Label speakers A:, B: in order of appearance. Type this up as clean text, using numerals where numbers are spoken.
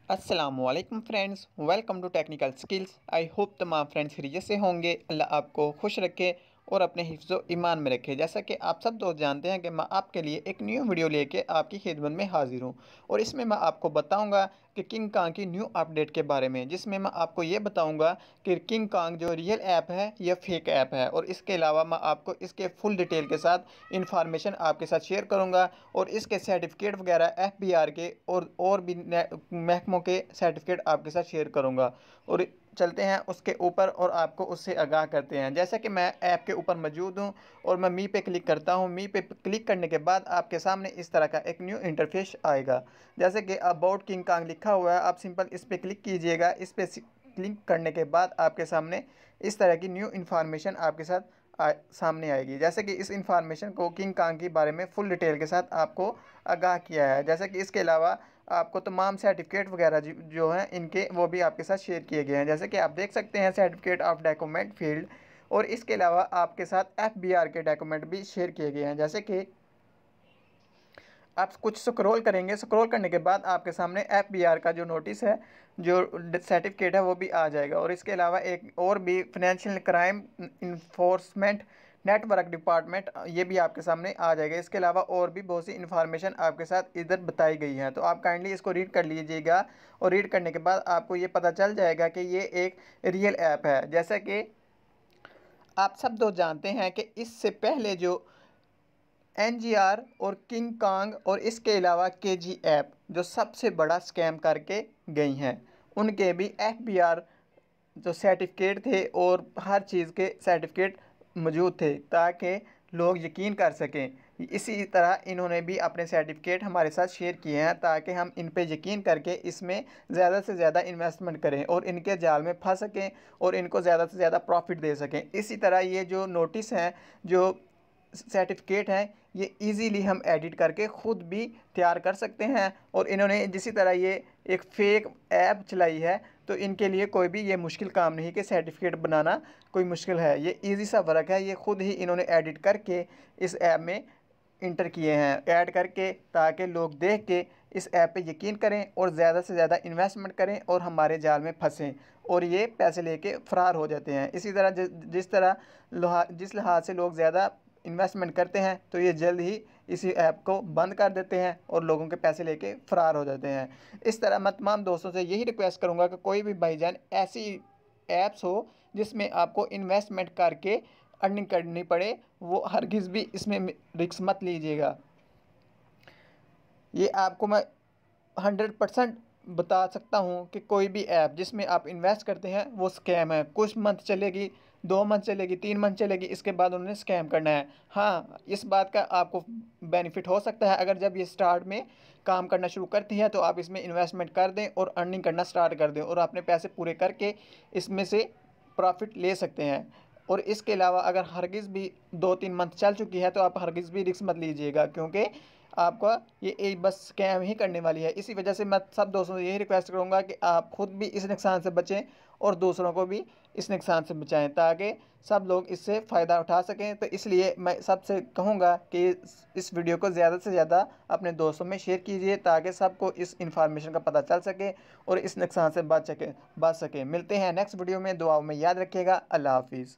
A: अस्सलामुअलैकुम friends, welcome to technical skills. I hope तमाम friends खैरियत से होंगे। अल्लाह आपको खुश रखे और अपने हिफ्ज़ व ईमान में रखे। जैसा कि आप सब दोस्त जानते हैं कि मैं आपके लिए एक न्यू वीडियो लेके आपकी खिदमत में हाजिर हूं और इसमें मैं आपको बताऊंगा कि किंग कांग की न्यू अपडेट के बारे में, जिसमें मैं आपको ये बताऊंगा कि किंग कांग जो रियल ऐप है या फेक ऐप है, और इसके अलावा मैं आपको इसके फुल डिटेल के साथ इंफॉर्मेशन आपके साथ शेयर करूँगा और इसके सर्टिफिकेट वगैरह FBR के और भी महकमों के सर्टिफिकेट आपके साथ शेयर करूँगा। और चलते हैं उसके ऊपर और आपको उससे आगाह करते हैं। जैसा कि मैं ऐप के ऊपर मौजूद हूं और मैं मी पे क्लिक करता हूं। मी पे क्लिक करने के बाद आपके सामने इस तरह का एक न्यू इंटरफेस आएगा। जैसे कि अबाउट किंग कांग लिखा हुआ है, आप सिंपल इस पर क्लिक कीजिएगा। इस पर क्लिक करने के बाद आपके सामने इस तरह की न्यू इन्फॉर्मेशन आपके साथ सामने आएगी। जैसे कि इस इंफॉर्मेशन को किंग कांग के बारे में फुल डिटेल के साथ आपको आगाह किया है। जैसे कि इसके अलावा आपको तमाम सर्टिफिकेट वगैरह जो हैं इनके वो भी आपके साथ शेयर किए गए हैं। जैसे कि आप देख सकते हैं सर्टिफिकेट ऑफ डॉक्यूमेंट फील्ड, और इसके अलावा आपके साथ FBR के डॉक्यूमेंट भी शेयर किए गए हैं। जैसे कि आप कुछ स्क्रॉल करेंगे, स्क्रॉल करने के बाद आपके सामने FBR का जो नोटिस है, जो सर्टिफिकेट है, वो भी आ जाएगा। और इसके अलावा एक और भी financial crime enforcement network department, ये भी आपके सामने आ जाएगा। इसके अलावा और भी बहुत सी इन्फॉर्मेशन आपके साथ इधर बताई गई है, तो आप काइंडली इसको रीड कर लीजिएगा। और रीड करने के बाद आपको ये पता चल जाएगा कि ये एक रियल ऐप है। जैसा कि आप सब दोस्त जानते हैं कि इससे पहले जो NGR और किंग कांग और इसके अलावा KG ऐप जो सबसे बड़ा स्कैम करके गई हैं, उनके भी FBR जो सर्टिफिकेट थे और हर चीज़ के सर्टिफिकेट मौजूद थे ताकि लोग यकीन कर सकें। इसी तरह इन्होंने भी अपने सर्टिफिकेट हमारे साथ शेयर किए हैं ताकि हम इन पे यकीन करके इसमें ज़्यादा से ज़्यादा इन्वेस्टमेंट करें और इनके जाल में फंस सकें और इनको ज़्यादा से ज़्यादा प्रॉफिट दे सकें। इसी तरह ये जो नोटिस हैं, जो सर्टिफिकेट हैं, ये इजीली हम एडिट करके ख़ुद भी तैयार कर सकते हैं। और इन्होंने जिसी तरह ये एक फ़ेक ऐप चलाई है, तो इनके लिए कोई भी ये मुश्किल काम नहीं कि सर्टिफिकेट बनाना कोई मुश्किल है। ये इजी सा वर्क है, ये ख़ुद ही इन्होंने एडिट करके इस ऐप में इंटर किए हैं, ऐड करके, ताकि लोग देख के इस ऐप पे यकीन करें और ज़्यादा से ज़्यादा इन्वेस्टमेंट करें और हमारे जाल में फंसें और ये पैसे लेके फ़रार हो जाते हैं। इसी तरह जिस तरह जिस लिहाज से लोग ज़्यादा इन्वेस्टमेंट करते हैं, तो ये जल्द ही इसी ऐप को बंद कर देते हैं और लोगों के पैसे लेके फ़रार हो जाते हैं। इस तरह मैं तमाम दोस्तों से यही रिक्वेस्ट करूँगा कि कोई भी भाईजान ऐसी ऐप्स हो जिसमें आपको इन्वेस्टमेंट करके अर्निंग करनी पड़े, वो हरगिज़ भी इसमें रिस्क मत लीजिएगा। ये आपको मैं 100% बता सकता हूँ कि कोई भी ऐप जिसमें आप इन्वेस्ट करते हैं वो स्कैम है। कुछ मंथ चलेगी, 2 मंथ चलेगी, 3 मंथ चलेगी, इसके बाद उन्होंने स्कैम करना है। हाँ, इस बात का आपको बेनिफिट हो सकता है, अगर जब ये स्टार्ट में काम करना शुरू करती है तो आप इसमें इन्वेस्टमेंट कर दें और अर्निंग करना स्टार्ट कर दें और अपने पैसे पूरे करके इसमें से प्रॉफिट ले सकते हैं। और इसके अलावा अगर हरगिज़ भी 2-3 मंथ चल चुकी है तो आप हरगिज़ भी रिस्क मत लीजिएगा, क्योंकि आपका ये एक बस स्कैम ही करने वाली है। इसी वजह से मैं सब दोस्तों से यही रिक्वेस्ट करूँगा कि आप खुद भी इस नुकसान से बचें और दूसरों को भी इस नुकसान से बचाएं ताकि सब लोग इससे फ़ायदा उठा सकें। तो इसलिए मैं सबसे कहूँगा कि इस वीडियो को ज़्यादा से ज़्यादा अपने दोस्तों में शेयर कीजिए ताकि सबको इस इन्फॉर्मेशन का पता चल सके और इस नुकसान से बच सके। मिलते हैं नेक्स्ट वीडियो में, दुआओं में याद रखिएगा। अल्लाह हाफिज़।